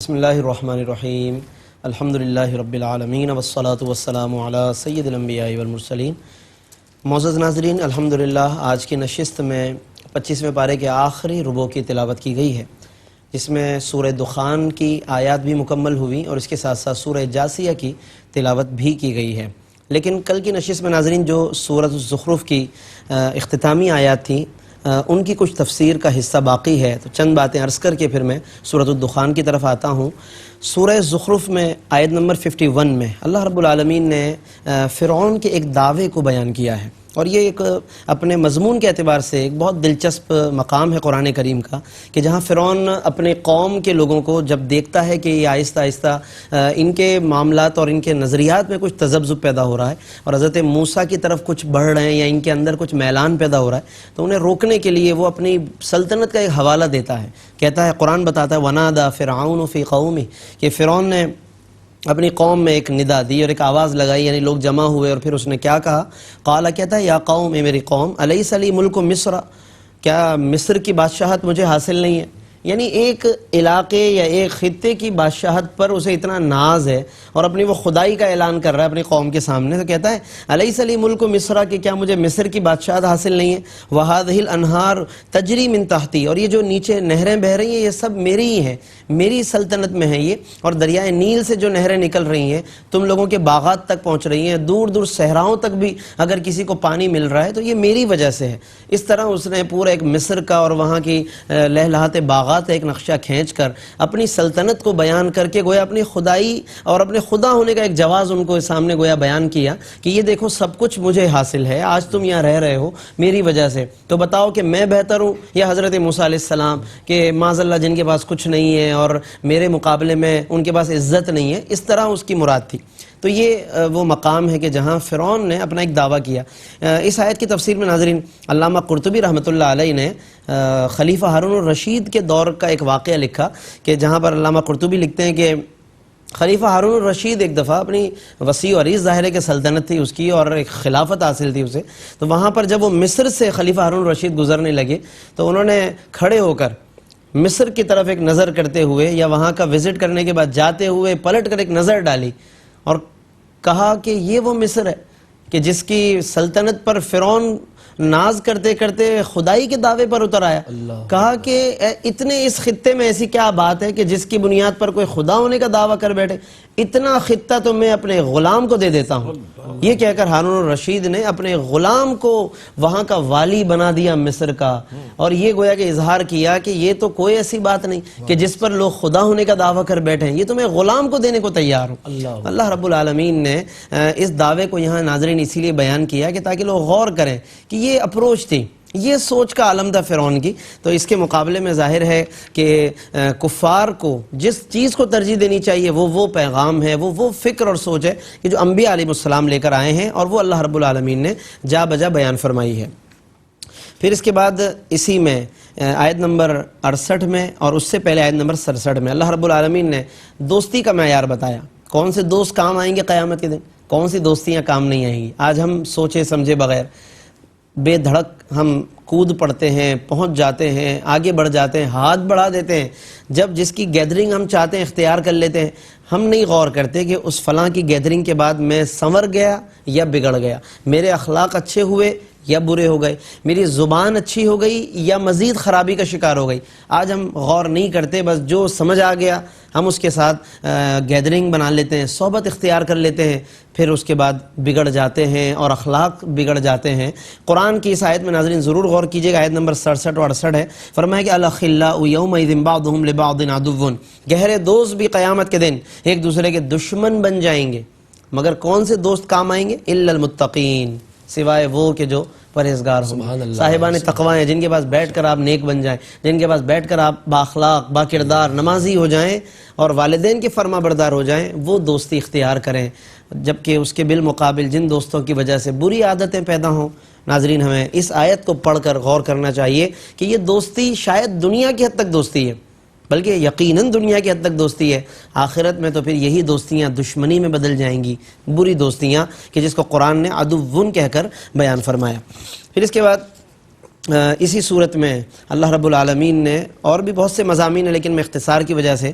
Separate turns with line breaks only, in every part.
بسم اللہ الرحمن الرحیم الحمدللہ رب العالمین والصلاة والسلام علی سید الانبیاء والمرسلین۔ معزز ناظرین، الحمدللہ آج کی نشست میں 25ویں پارے کے آخری ربع کی تلاوت کی گئی ہے، جس میں سورہ دخان کی آیات بھی مکمل ہوئی اور اس کے ساتھ ساتھ سورہ جاثیہ کی تلاوت بھی کی گئی ہے۔ لیکن کل کی نشست میں ناظرین جو سورۃ الزخرف کی اختتامی آیات تھیں ان کی کچھ تفسیر کا حصہ باقی ہے، تو چند باتیں عرض کر کے پھر میں سورۃ الدخان کی طرف آتا ہوں۔ سورہ زخرف میں آیت نمبر 51 میں اللہ رب العالمین نے فرعون کے ایک دعوے کو بیان کیا ہے، اور یہ ایک اپنے مضمون کے اعتبار سے ایک بہت دلچسپ مقام ہے قرآن کریم کا، کہ جہاں فرعون اپنے قوم کے لوگوں کو جب دیکھتا ہے کہ یہ آہستہ آہستہ ان کے معاملات اور ان کے نظریات میں کچھ تذبذب پیدا ہو رہا ہے اور حضرت موسیٰ کی طرف کچھ بڑھ رہے ہیں یا ان کے اندر کچھ میلان پیدا ہو رہا ہے، تو انہیں روکنے کے لیے وہ اپنی سلطنت کا ایک حوالہ دیتا ہے۔ کہتا ہے، قرآن بتاتا ہے وَنَادَى فِرْعَوْنُ فِي قَوْمِهِ، کہ فرعون نے اپنی قوم میں ایک ندا دی اور ایک آواز لگائی، یعنی لوگ جمع ہوئے، اور پھر اس نے کیا کہا؟ قال، کہتا ہے یا قوم، اے میری قوم، الیس لی ملک مصر، کیا مصر کی بادشاہت مجھے حاصل نہیں ہے؟ یعنی ایک علاقے یا ایک خطے کی بادشاہت پر اسے اتنا ناز ہے اور اپنی وہ خدائی کا اعلان کر رہا ہے اپنی قوم کے سامنے، تو کہتا ہے الیس لی ملک مصر، کہ کیا مجھے مصر کی بادشاہت حاصل نہیں ہے؟ وہذہ الانہار تجری من تحتی، اور یہ جو نیچے نہریں بہہ رہی ہیں یہ سب میری ہی ہیں، میری سلطنت میں ہیں یہ، اور دریائے نیل سے جو نہریں نکل رہی ہیں تم لوگوں کے باغات تک پہنچ رہی ہیں، دور دور صحراؤں تک بھی اگر کسی کو پانی مل رہا ہے تو یہ میری وجہ سے ہے۔ اس طرح اس نے پورا ایک مصر کا اور وہاں کی لہلہاتے باغات ایک نقشہ کھینچ کر اپنی سلطنت کو بیان کر کے گویا اپنی خدائی اور اپنے خدا ہونے کا ایک جواز ان کو سامنے گویا بیان کیا کہ یہ دیکھو سب کچھ مجھے حاصل ہے، آج تم یہاں رہ رہے ہو میری وجہ سے، تو بتاؤ کہ میں بہتر ہوں یا حضرت موسیٰ علیہ السلام، کہ معاذ اللہ جن کے پاس کچھ نہیں ہے اور میرے مقابلے میں ان کے پاس عزت نہیں ہے؟ اس طرح اس کی مراد تھی۔ تو یہ وہ مقام ہے کہ جہاں فرعون نے اپنا ایک دعویٰ کیا۔ اس آیت کی تفسیر میں ناظرین علامہ قرطبی رحمۃ اللہ علیہ نے خلیفہ ہارون الرشید کے دور کا ایک واقعہ لکھا، کہ جہاں پر علامہ قرطبی لکھتے ہیں کہ خلیفہ ہارون الرشید ایک دفعہ اپنی وسیع و عریض ظاہر ہے کہ سلطنت تھی اس کی اور ایک خلافت حاصل تھی اسے، تو وہاں پر جب وہ مصر سے خلیفہ ہارون الرشید گزرنے لگے تو انہوں نے کھڑے ہو کر مصر کی طرف ایک نظر کرتے ہوئے یا وہاں کا وزٹ کرنے کے بعد جاتے ہوئے پلٹ کر ایک نظر ڈالی اور کہا کہ یہ وہ مصر ہے کہ جس کی سلطنت پر فرعون ناز کرتے کرتے خدائی کے دعوے پر اتر آیا۔ کہا کہ اتنے اس خطے میں ایسی کیا بات ہے کہ جس کی بنیاد پر کوئی خدا ہونے کا دعویٰ کر بیٹھے؟ اتنا خطہ تو میں اپنے غلام کو دے دیتا ہوں۔ یہ کہہ کر ہارون الرشید نے اپنے غلام کو وہاں کا والی بنا دیا مصر کا، اور یہ گویا کہ اظہار کیا کہ یہ تو کوئی ایسی بات نہیں کہ جس پر لوگ خدا ہونے کا دعویٰ کر بیٹھے ہیں، یہ تو میں غلام کو دینے کو تیار ہوں۔ اللہ رب العالمین نے اس دعوے کو یہاں ناظرین اسی لیے بیان کیا کہ تاکہ لوگ غور کریں کہ یہ اپروچ تھی، یہ سوچ کا عالم تھا فرعون کی۔ تو اس کے مقابلے میں ظاہر ہے کہ کفار کو جس چیز کو ترجیح دینی چاہیے وہ پیغام ہے، وہ فکر اور سوچ ہے کہ جو انبیاء علیہ السلام لے کر آئے ہیں، اور وہ اللہ رب العالمین نے جا بجا بیان فرمائی ہے۔ پھر اس کے بعد اسی میں آیت نمبر 68 میں اور اس سے پہلے آیت نمبر 67 میں اللہ رب العالمین نے دوستی کا معیار بتایا، کون سے دوست کام آئیں گے قیامت کے دن، کون سی دوستیاں کام نہیں آئیں گی۔ آج ہم سوچے سمجھے بغیر بے دھڑک ہم کود پڑتے ہیں، پہنچ جاتے ہیں، آگے بڑھ جاتے ہیں، ہاتھ بڑھا دیتے ہیں، جب جس کی گیدرنگ ہم چاہتے ہیں اختیار کر لیتے ہیں۔ ہم نہیں غور کرتے کہ اس فلاں کی گیدرنگ کے بعد میں سنور گیا یا بگڑ گیا، میرے اخلاق اچھے ہوئے یا برے ہو گئے، میری زبان اچھی ہو گئی یا مزید خرابی کا شکار ہو گئی۔ آج ہم غور نہیں کرتے، بس جو سمجھ آ گیا ہم اس کے ساتھ گیدرنگ بنا لیتے ہیں، صحبت اختیار کر لیتے ہیں، پھر اس کے بعد بگڑ جاتے ہیں اور اخلاق بگڑ جاتے ہیں۔ قرآن کی اس آیت میں ناظرین ضرور غور کیجئے گا، آیت نمبر 67 اور 68 ہے، فرمایا کہ الاخلاء یومئذ بعضهم لبعض عدو، گہرے دوست بھی قیامت کے دن ایک دوسرے کے دشمن بن جائیں گے، مگر کون سے دوست کام آئیں گے؟ الا المتقین، سوائے وہ کہ جو پرہیزگار ہوں، صاحبان تقوی ہیں، جن کے پاس بیٹھ کر آپ نیک بن جائیں، جن کے پاس بیٹھ کر آپ بااخلاق با کردار نمازی ہو جائیں اور والدین کے فرما بردار ہو جائیں، وہ دوستی اختیار کریں۔ جبکہ اس کے بالمقابل جن دوستوں کی وجہ سے بری عادتیں پیدا ہوں، ناظرین ہمیں اس آیت کو پڑھ کر غور کرنا چاہیے کہ یہ دوستی شاید دنیا کی حد تک دوستی ہے، بلکہ یقیناً دنیا کی حد تک دوستی ہے، آخرت میں تو پھر یہی دوستیاں دشمنی میں بدل جائیں گی، بری دوستیاں، کہ جس کو قرآن نے عدوٌ کہہ کر بیان فرمایا۔ پھر اس کے بعد اسی صورت میں اللہ رب العالمین نے اور بھی بہت سے مضامین ہیں، لیکن میں اختصار کی وجہ سے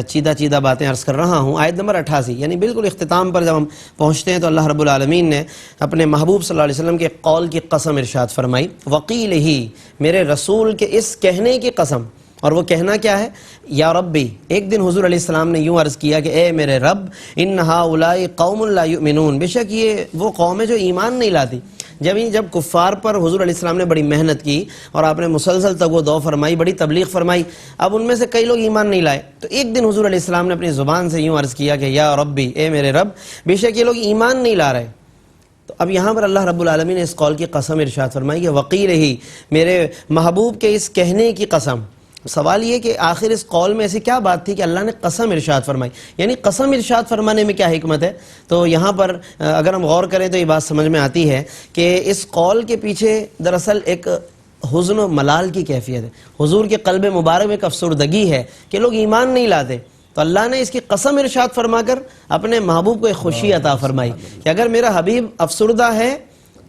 چیدہ باتیں عرض کر رہا ہوں۔ آیت نمبر 88 یعنی بالکل اختتام پر جب ہم پہنچتے ہیں تو اللہ رب العالمین نے اپنے محبوب صلی اللہ علیہ وسلم کے قول کی قسم ارشاد فرمائی، وقیل ہی، میرے رسول کے اس کہنے کی قسم۔ اور وہ کہنا کیا ہے؟ یا ربی، ایک دن حضور علیہ السلام نے یوں عرض کیا کہ اے میرے رب، ان ہؤلاء قوم لا یؤمنون، بے شک یہ وہ قوم ہے جو ایمان نہیں لاتی۔ جب کفار پر حضور علیہ السلام نے بڑی محنت کی اور آپ نے مسلسل تگ و دو فرمائی، بڑی تبلیغ فرمائی، اب ان میں سے کئی لوگ ایمان نہیں لائے، تو ایک دن حضور علیہ السلام نے اپنی زبان سے یوں عرض کیا کہ یا ربی، اے میرے رب، بے شک یہ لوگ ایمان نہیں لا رہے۔ تو اب یہاں پر اللہ رب العالمین نے اس قول کی قسم ارشاد فرمائی کہ وقیل ہی، میرے محبوب کے اس کہنے کی قسم۔ سوال یہ کہ آخر اس قول میں ایسی کیا بات تھی کہ اللہ نے قسم ارشاد فرمائی، یعنی قسم ارشاد فرمانے میں کیا حکمت ہے؟ تو یہاں پر اگر ہم غور کریں تو یہ بات سمجھ میں آتی ہے کہ اس قول کے پیچھے دراصل ایک حزن و ملال کی کیفیت ہے، حضور کے قلب مبارک میں ایک افسردگی ہے کہ لوگ ایمان نہیں لاتے، تو اللہ نے اس کی قسم ارشاد فرما کر اپنے محبوب کو ایک خوشی عطا فرمائی کہ اگر میرا حبیب افسردہ ہے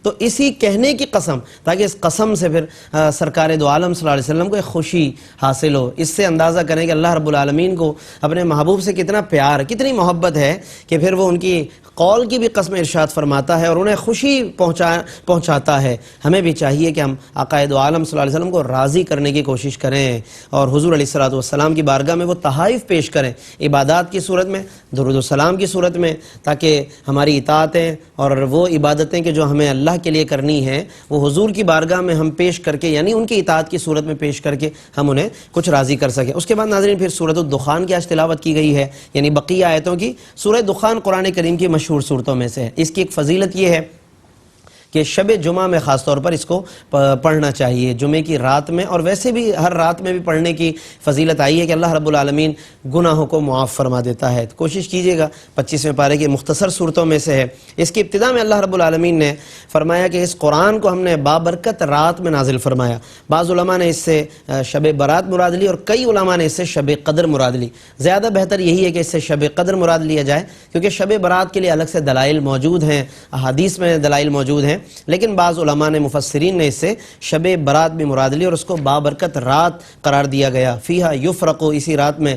تو اسی کہنے کی قسم، تاکہ اس قسم سے پھر سرکار دو عالم صلی اللہ علیہ وسلم کو ایک خوشی حاصل ہو۔ اس سے اندازہ کریں کہ اللہ رب العالمین کو اپنے محبوب سے کتنا پیار، کتنی محبت ہے کہ پھر وہ ان کی قول کی بھی قسم ارشاد فرماتا ہے اور انہیں خوشی پہنچاتا ہے۔ ہمیں بھی چاہیے کہ ہم آقا دو عالم صلی اللہ علیہ وسلم کو راضی کرنے کی کوشش کریں اور حضور علیہ الصلوۃ والسلام کی بارگاہ میں وہ تحائف پیش کریں، عبادات کی صورت میں، درود و سلام کی صورت میں، تاکہ ہماری اطاعتیں اور وہ عبادتیں کہ جو ہمیں اللہ کے لیے کرنی ہے وہ حضور کی بارگاہ میں ہم پیش کر کے، یعنی ان کی اطاعت کی صورت میں پیش کر کے ہم انہیں کچھ راضی کر سکیں۔ اس کے بعد ناظرین پھر سورۃ الدخان کی آج تلاوت کی گئی ہے، یعنی بقیہ آیتوں کی۔ سورہ دخان قرآن کریم کی مشہور صورتوں میں سے ہے۔ اس کی ایک فضیلت یہ ہے کہ شب جمعہ میں خاص طور پر اس کو پڑھنا چاہیے، جمعے کی رات میں، اور ویسے بھی ہر رات میں بھی پڑھنے کی فضیلت آئی ہے کہ اللہ رب العالمین گناہوں کو معاف فرما دیتا ہے۔ تو کوشش کیجئے گا، 25ویں پارے کی مختصر صورتوں میں سے ہے۔ اس کی ابتدا میں اللہ رب العالمین نے فرمایا کہ اس قرآن کو ہم نے بابرکت رات میں نازل فرمایا۔ بعض علماء نے اس سے شب برات مراد لی اور کئی علماء نے اس سے شب قدر مراد لی۔ زیادہ بہتر یہی ہے کہ اس سے شب قدر مراد لیا جائے، کیونکہ شب برات کے لیے الگ سے دلائل موجود ہیں، احادیث میں دلائل موجود ہیں، لیکن بعض علماء نے، مفسرین نے اس سے شب برات بھی مراد لی اور اس کو بابرکت رات قرار دیا گیا۔ فیہا یفرق، اسی رات میں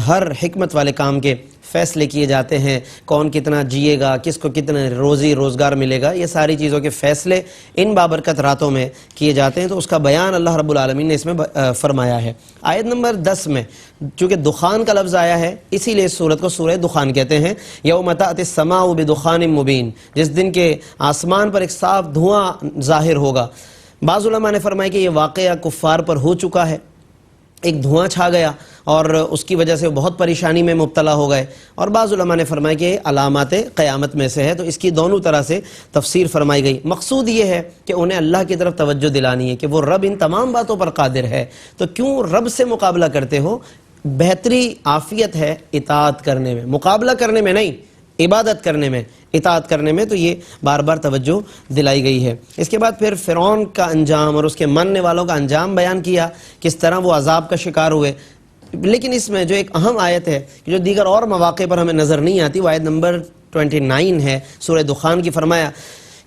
ہر حکمت والے کام کے فیصلے کیے جاتے ہیں، کون کتنا جیے گا، کس کو کتنا روزی روزگار ملے گا، یہ ساری چیزوں کے فیصلے ان بابرکت راتوں میں کیے جاتے ہیں، تو اس کا بیان اللہ رب العالمین نے اس میں فرمایا ہے۔ آیت نمبر 10 میں چونکہ دخان کا لفظ آیا ہے، اسی لیے اس سورت کو سورہ دخان کہتے ہیں۔ یوم تأتی السماء بدخان مبین، جس دن کے آسمان پر ایک صاف دھواں ظاہر ہوگا۔ بعض علماء نے فرمایا کہ یہ واقعہ کفار پر ہو چکا ہے، ایک دھواں چھا گیا اور اس کی وجہ سے وہ بہت پریشانی میں مبتلا ہو گئے، اور بعض علماء نے فرمایا کہ علامات قیامت میں سے ہے، تو اس کی دونوں طرح سے تفسیر فرمائی گئی۔ مقصود یہ ہے کہ انہیں اللہ کی طرف توجہ دلانی ہے کہ وہ رب ان تمام باتوں پر قادر ہے، تو کیوں رب سے مقابلہ کرتے ہو؟ بہتری عافیت ہے اطاعت کرنے میں، مقابلہ کرنے میں نہیں، عبادت کرنے میں، اطاعت کرنے میں، تو یہ بار بار توجہ دلائی گئی ہے۔ اس کے بعد پھر فرعون کا انجام اور اس کے ماننے والوں کا انجام بیان کیا، کس طرح وہ عذاب کا شکار ہوئے۔ لیکن اس میں جو ایک اہم آیت ہے جو دیگر اور مواقع پر ہمیں نظر نہیں آتی، وہ آیت نمبر 29 ہے سورہ دخان کی۔ فرمایا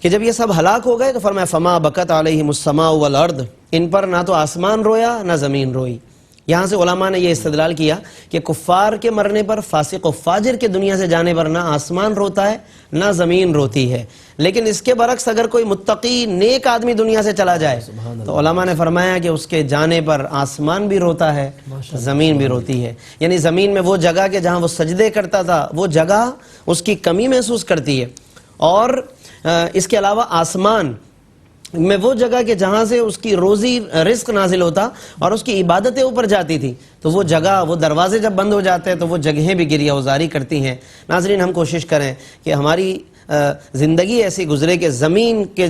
کہ جب یہ سب ہلاک ہو گئے تو فرمایا فما بکت علیہم السماء والارض، ان پر نہ تو آسمان رویا نہ زمین روئی۔ یہاں سے علماء نے یہ استدلال کیا کہ کفار کے مرنے پر، فاسق و فاجر کے دنیا سے جانے پر نہ آسمان روتا ہے نہ زمین روتی ہے، لیکن اس کے برعکس اگر کوئی متقی نیک آدمی دنیا سے چلا جائے تو علماء نے فرمایا کہ اس کے جانے پر آسمان بھی روتا ہے، زمین بھی روتی ہے۔ یعنی زمین میں وہ جگہ کہ جہاں وہ سجدے کرتا تھا، وہ جگہ اس کی کمی محسوس کرتی ہے، اور اس کے علاوہ آسمان میں وہ جگہ کہ جہاں سے اس کی روزی رزق نازل ہوتا اور اس کی عبادتیں اوپر جاتی تھی، تو وہ جگہ، وہ دروازے جب بند ہو جاتے ہیں تو وہ جگہیں بھی گریہ وزاری کرتی ہیں۔ ناظرین، ہم کوشش کریں کہ ہماری زندگی ایسی گزرے کہ زمین کے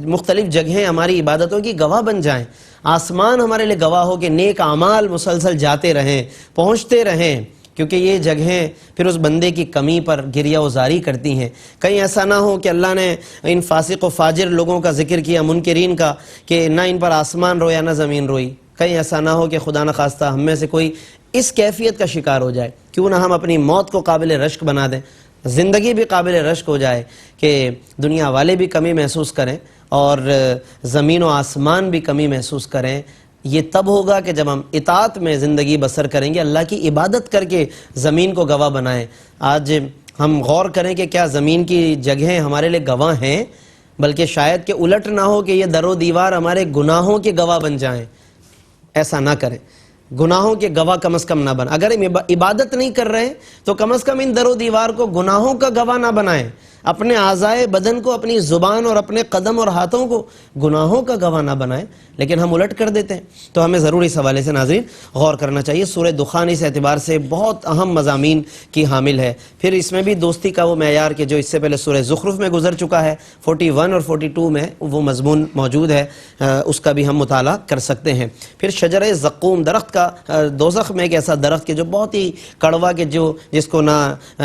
مختلف جگہیں ہماری عبادتوں کی گواہ بن جائیں، آسمان ہمارے لیے گواہ ہو کہ نیک اعمال مسلسل جاتے رہیں، پہنچتے رہیں، کیونکہ یہ جگہیں پھر اس بندے کی کمی پر گریہ وزاری کرتی ہیں۔ کہیں ایسا نہ ہو کہ اللہ نے ان فاسق و فاجر لوگوں کا ذکر کیا، منکرین کا، کہ نہ ان پر آسمان رویا نہ زمین روئی۔ کہیں ایسا نہ ہو کہ خدا نخواستہ ہم میں سے کوئی اس کیفیت کا شکار ہو جائے۔ کیوں نہ ہم اپنی موت کو قابل رشک بنا دیں، زندگی بھی قابل رشک ہو جائے کہ دنیا والے بھی کمی محسوس کریں اور زمین و آسمان بھی کمی محسوس کریں، یہ تب ہوگا کہ جب ہم اطاعت میں زندگی بسر کریں گے، اللہ کی عبادت کر کے زمین کو گواہ بنائیں۔ آج ہم غور کریں کہ کیا زمین کی جگہیں ہمارے لیے گواہ ہیں، بلکہ شاید کہ الٹ نہ ہو کہ یہ در و دیوار ہمارے گناہوں کے گواہ بن جائیں۔ ایسا نہ کریں، گناہوں کے گواہ کم از کم نہ بن۔ اگر ہم عبادت نہیں کر رہے تو کم از کم ان در و دیوار کو گناہوں کا گواہ نہ بنائیں، اپنے اعضائے بدن کو، اپنی زبان اور اپنے قدم اور ہاتھوں کو گناہوں کا گواہ نہ بنائیں، لیکن ہم الٹ کر دیتے ہیں۔ تو ہمیں ضرور اس حوالے سے ناظرین غور کرنا چاہیے۔ سورہ دخان اس اعتبار سے بہت اہم مضامین کی حامل ہے۔ پھر اس میں بھی دوستی کا وہ معیار کہ جو اس سے پہلے سورہ زخرف میں گزر چکا ہے، 41 اور 42 میں وہ مضمون موجود ہے، اس کا بھی ہم مطالعہ کر سکتے ہیں۔ پھر شجرہ زقوم، درخت کا، دوزخ میں ایک ایسا درخت کہ جو بہت ہی کڑوا، کہ جس کو نہ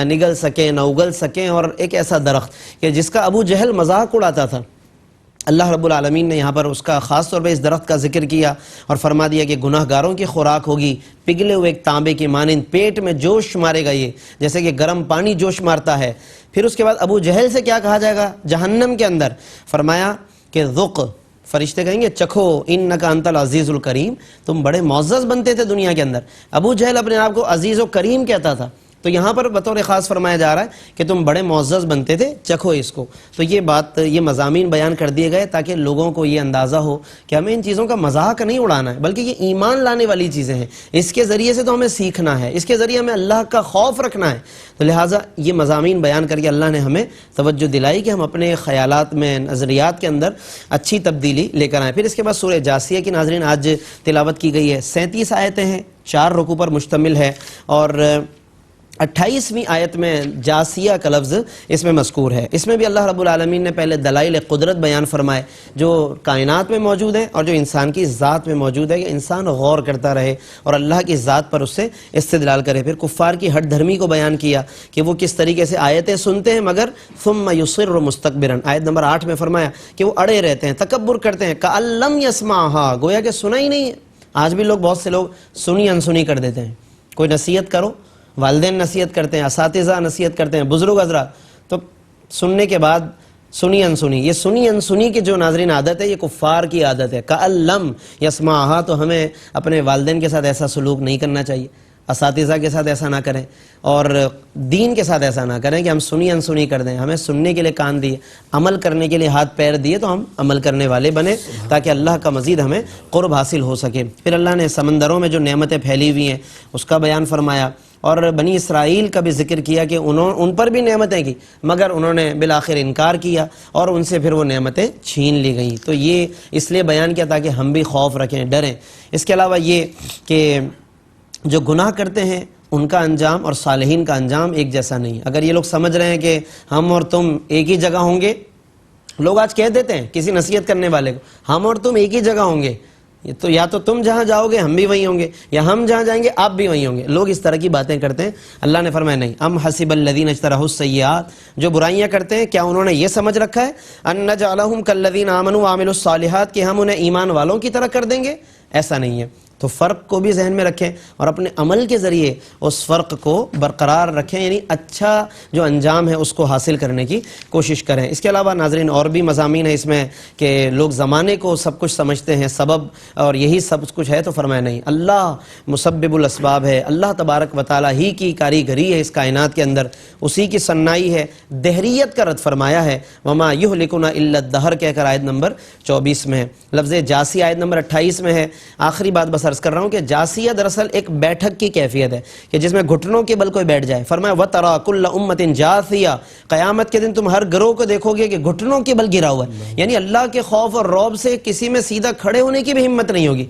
نگل سکیں نہ اگل سکیں، اور ایک ایسا درخت کہ جس کا ابو جہل مذاق اڑاتا تھا۔ اللہ رب العالمین نے یہاں پر اس کا خاص طور پہ اس درخت کا ذکر کیا اور فرما دیا کہ گناہ گاروں کی خوراک ہوگی، پگھلے ہوئے ایک تانبے کی مانند، پیٹ میں جوش مارے گا یہ، جیسے کہ گرم پانی جوش مارتا ہے۔ پھر اس کے بعد ابو جہل سے کیا کہا جائے گا جہنم کے اندر؟ فرمایا کہ ذق، فرشتے کہیں گے چکھو انک انت العزیز الکریم، تم بڑے معزز بنتے تھے دنیا کے اندر۔ ابو جہل اپنے آپ کو عزیز و کریم کہتا تھا، تو یہاں پر بطور خاص فرمایا جا رہا ہے کہ تم بڑے معزز بنتے تھے، چکھو اس کو۔ تو یہ بات، یہ مضامین بیان کر دیے گئے تاکہ لوگوں کو یہ اندازہ ہو کہ ہمیں ان چیزوں کا مذاق نہیں اڑانا ہے، بلکہ یہ ایمان لانے والی چیزیں ہیں، اس کے ذریعے سے تو ہمیں سیکھنا ہے، اس کے ذریعے ہمیں اللہ کا خوف رکھنا ہے۔ تو لہٰذا یہ مضامین بیان کر کے اللہ نے ہمیں توجہ دلائی کہ ہم اپنے خیالات میں، نظریات کے اندر اچھی تبدیلی لے کر آئیں۔ پھر اس کے بعد سورہ جاثیہ کی ناظرین آج تلاوت کی گئی ہے، 37 آیتیں ہیں، 4 رکوع پر مشتمل ہے، اور 28ویں آیت میں جاسیہ کا لفظ اس میں مذکور ہے۔ اس میں بھی اللہ رب العالمین نے پہلے دلائل قدرت بیان فرمائے جو کائنات میں موجود ہیں اور جو انسان کی ذات میں موجود ہے، کہ انسان غور کرتا رہے اور اللہ کی ذات پر اس سے استدلال کرے۔ پھر کفار کی ہٹ دھرمی کو بیان کیا کہ وہ کس طریقے سے آیتیں سنتے ہیں مگر ثم یصر مستکبرا، آیت نمبر 8 میں فرمایا کہ وہ اڑے رہتے ہیں، تکبر کرتے ہیں، کأن لم یسمعھا، گویا کہ سنا ہی نہیں ہے۔ آج بھی لوگ، بہت سے لوگ سنی انسنی کر دیتے ہیں۔ کوئی نصیحت کرو، والدین نصیحت کرتے ہیں، اساتذہ نصیحت کرتے ہیں، بزرگ حضرات، تو سننے کے بعد سنی انسنی، یہ سنی انسنی کی جو ناظرین عادت ہے، یہ کفار کی عادت ہے۔ کأن لم یسمعھا، تو ہمیں اپنے والدین کے ساتھ ایسا سلوک نہیں کرنا چاہیے، اساتذہ کے ساتھ ایسا نہ کریں، اور دین کے ساتھ ایسا نہ کریں کہ ہم سنی انسنی کر دیں۔ ہمیں سننے کے لیے کان دیے، عمل کرنے کے لیے ہاتھ پیر دیے، تو ہم عمل کرنے والے بنے تاکہ اللہ کا مزید ہمیں قرب حاصل ہو سکے۔ پھر اللہ نے سمندروں میں جو نعمتیں پھیلی ہوئی ہیں اس کا بیان فرمایا، اور بنی اسرائیل کا بھی ذکر کیا کہ ان پر بھی نعمتیں کی، مگر انہوں نے بالآخر انکار کیا اور ان سے پھر وہ نعمتیں چھین لی گئیں۔ تو یہ اس لیے بیان کیا تاکہ ہم بھی خوف رکھیں، ڈریں۔ اس کے علاوہ یہ کہ جو گناہ کرتے ہیں ان کا انجام اور صالحین کا انجام ایک جیسا نہیں۔ اگر یہ لوگ سمجھ رہے ہیں کہ ہم اور تم ایک ہی جگہ ہوں گے، لوگ آج کہہ دیتے ہیں کسی نصیحت کرنے والے کو، ہم اور تم ایک ہی جگہ ہوں گے، تو یا تو تم جہاں جاؤ گے ہم بھی وہیں ہوں گے، یا ہم جہاں جائیں گے آپ بھی وہیں ہوں گے۔ لوگ اس طرح کی باتیں کرتے ہیں۔ اللہ نے فرمایا نہیں، ام حسب الذین اجترحوا السیئات، جو برائیاں کرتے ہیں کیا انہوں نے یہ سمجھ رکھا ہے ان نجعلہم کالذین آمنوا وعملوا الصالحات، کہ ہم انہیں ایمان والوں کی طرح کر دیں گے؟ ایسا نہیں ہے۔ تو فرق کو بھی ذہن میں رکھیں اور اپنے عمل کے ذریعے اس فرق کو برقرار رکھیں، یعنی اچھا جو انجام ہے اس کو حاصل کرنے کی کوشش کریں۔ اس کے علاوہ ناظرین اور بھی مضامین ہیں اس میں کہ لوگ زمانے کو سب کچھ سمجھتے ہیں سبب، اور یہی سب کچھ ہے، تو فرمایا نہیں، اللہ مسبب الاسباب ہے، اللہ تبارک و تعالیٰ ہی کی کاریگری ہے اس کائنات کے اندر، اسی کی صنائی ہے۔ دہریت کا رد فرمایا ہے، وما یہلکنا الا الدہر کہہ کر آیت نمبر 24 میں ہے۔ لفظ جاسی آیت نمبر 28 میں ہے۔ آخری بات بس عرض کر رہا ہوں کہ جاسیہ دراصل ایک بیٹھک کی کیفیت ہے کہ جس میں گھٹنوں کے بل کوئی بیٹھ جائے۔ فرمایا وَتَرَا كُلَّ أُمَّةٍ جَاثِيَةٍ، قیامت کے دن تم ہر گروہ کو دیکھو گے کہ گھٹنوں کے بل گرا ہوا ہے، یعنی اللہ کے خوف اور رعب سے کسی میں سیدھا کھڑے ہونے کی بھی ہمت نہیں ہوگی۔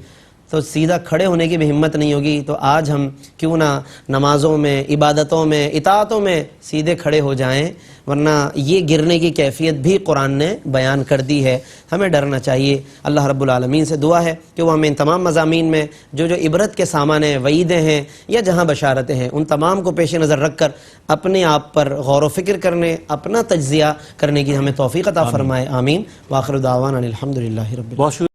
تو سیدھا کھڑے ہونے کی بھی ہمت نہیں ہوگی، تو آج ہم کیوں نہ نمازوں میں، عبادتوں میں، اطاعتوں میں سیدھے کھڑے ہو جائیں، ورنہ یہ گرنے کی کیفیت بھی قرآن نے بیان کر دی ہے۔ ہمیں ڈرنا چاہیے۔ اللہ رب العالمین سے دعا ہے کہ وہ ہمیں ان تمام مضامین میں جو عبرت کے سامان ہیں، وعیدیں ہیں یا جہاں بشارتیں ہیں، ان تمام کو پیش نظر رکھ کر اپنے آپ پر غور و فکر کرنے، اپنا تجزیہ کرنے کی ہمیں توفیق عطا فرمائے۔ آمین۔ وآخر دعوانا الحمدللہ رب العالمین۔